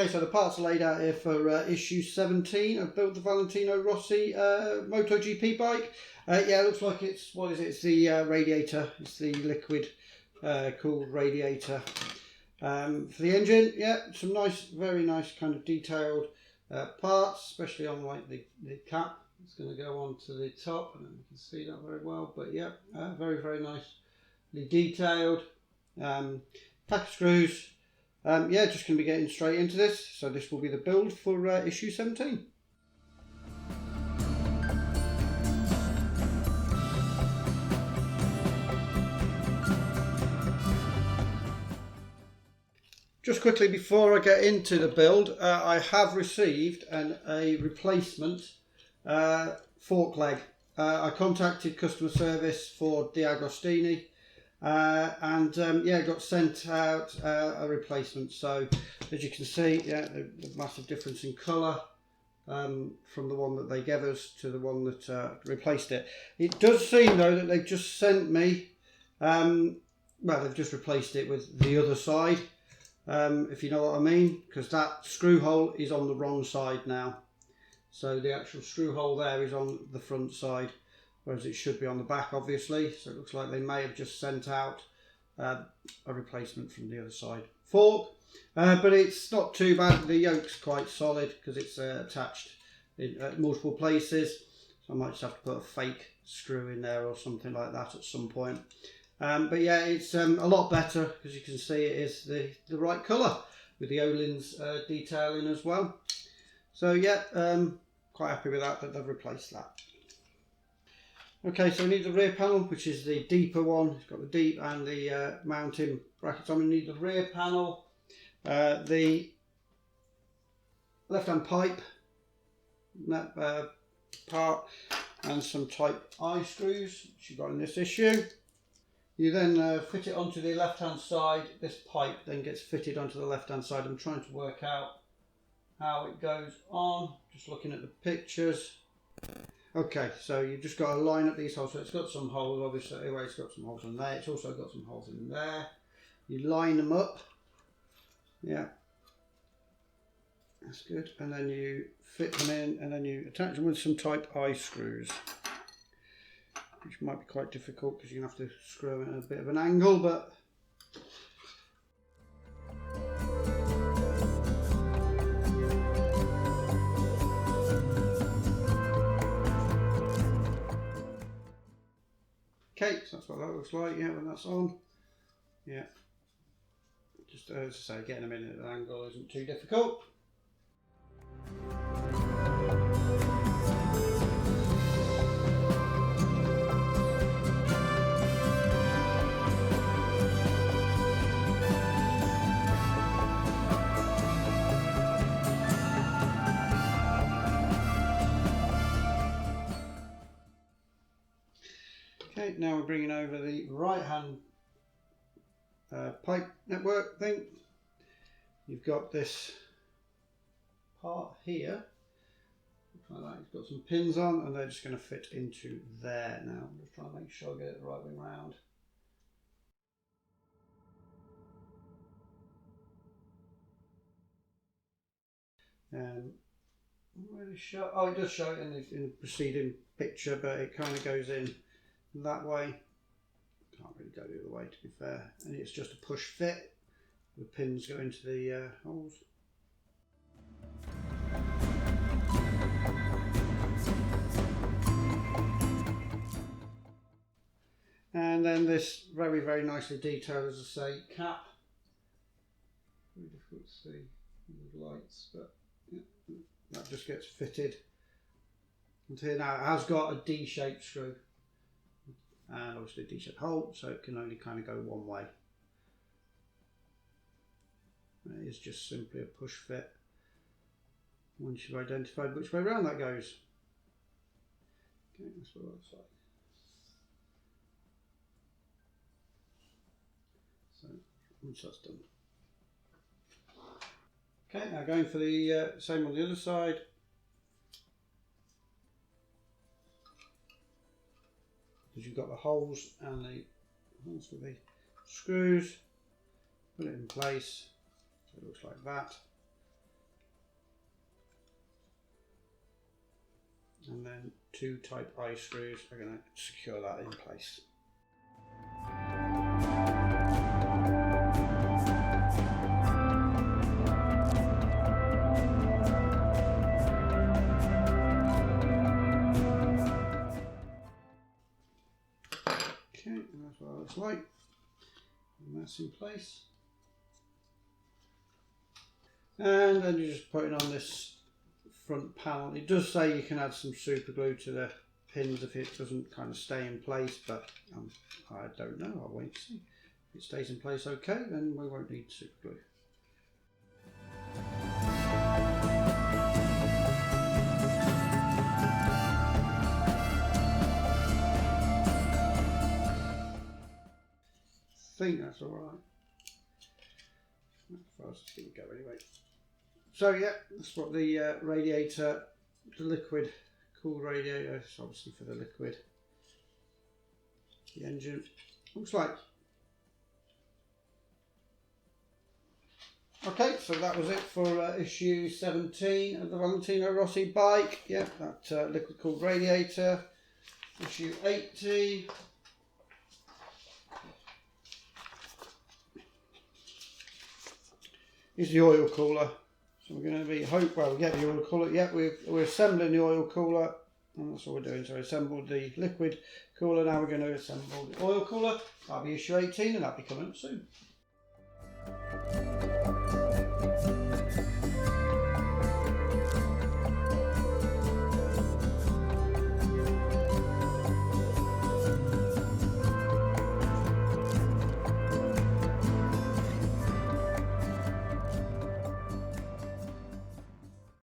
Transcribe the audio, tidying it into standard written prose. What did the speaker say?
Okay, so the parts are laid out here for issue 17. I've built the Valentino Rossi Moto GP bike. Yeah, it looks like it's, what is it? It's the radiator. It's the liquid cooled radiator for the engine. Yeah, some nice, very nice kind of detailed parts, especially on like the cap. It's going to go on to the top, and you can see that very well. But yeah, very, very nicely detailed. Pack of screws. Yeah, just going to be getting straight into this. So this will be the build for issue 17. Just quickly before I get into the build, I have received a replacement fork leg. I contacted customer service for DeAgostini. Yeah, got sent out a replacement. So as you can see, yeah, the massive difference in colour from the one that they gave us to the one that replaced it. It does seem though that they've just sent me, well, they've just replaced it with the other side, if you know what I mean, because that screw hole is on the wrong side now. So the actual screw hole there is on the front side, whereas it should be on the back, obviously. So it looks like they may have just sent out a replacement from the other side fork, but it's not too bad. The yoke's quite solid because it's attached in multiple places, so I might just have to put a fake screw in there or something like that at some point. But yeah, it's a lot better because you can see it is the right colour with the Öhlins detailing as well. So yeah, quite happy with that they've replaced that. Okay, so we need the rear panel, which is the deeper one. It's got the deep and the mounting brackets on. We need the rear panel, the left-hand pipe, that part, and some Type I screws, which you've got in this issue. You then fit it onto the left-hand side. This pipe then gets fitted onto the left-hand side. I'm trying to work out how it goes on, just looking at the pictures. Okay, so you've just got to line up these holes. So it's got some holes, obviously. Anyway, it's got some holes in there. It's also got some holes in there. You line them up. Yeah, that's good. And then you fit them in, and then you attach them with some Type I screws, which might be quite difficult because you're going to have to screw them at a bit of an angle, but okay, so that's what that looks like, yeah, when that's on. Yeah, just as I say, getting them in at an angle isn't too difficult. Okay, now we're bringing over the right hand pipe network thing. You've got this part here, looks like that. It's got some pins on, and they're just going to fit into there now. I'm just trying to make sure I get it the right way round. Really show, oh, it does show it in the preceding picture, but it kind of goes in that way. Can't really go the other way, to be fair. And it's just a push fit. The pins go into the holes. And then this very, very nicely detailed, as I say, cap. Very difficult to see with the lights, but yeah, that just gets fitted into here. Now it has got a D-shaped screw, and obviously a D-shaped hole, so it can only kind of go one way. It is just simply a push fit once you've identified which way around that goes. Okay, that's what it looks like. So once that's done. Okay, now going for the same on the other side. Because you've got the holes and the holes for the screws, put it in place, so it looks like that. and then 2 type I screws are going to secure that in place. Okay, and that's what it looks like, and that's in place. And then you're just putting on this front panel. It does say you can add some super glue to the pins if it doesn't kind of stay in place, but I don't know, I'll wait and see. If it stays in place okay, then we won't need super glue. I think that's alright. As far as it's going to go anyway. So yeah, that's what the radiator, the liquid cooled radiator, it's obviously for the liquid, the engine, looks like. Okay, so that was it for issue 17 of the Valentino Rossi bike. Yeah, that liquid cooled radiator. Issue 80. Is the oil cooler. So we're going to be, well, we get the oil cooler. Yeah, we're assembling the oil cooler, and that's what we're doing. So we assembled the liquid cooler, now we're going to assemble the oil cooler. That'll be issue 18, and that'll be coming up soon.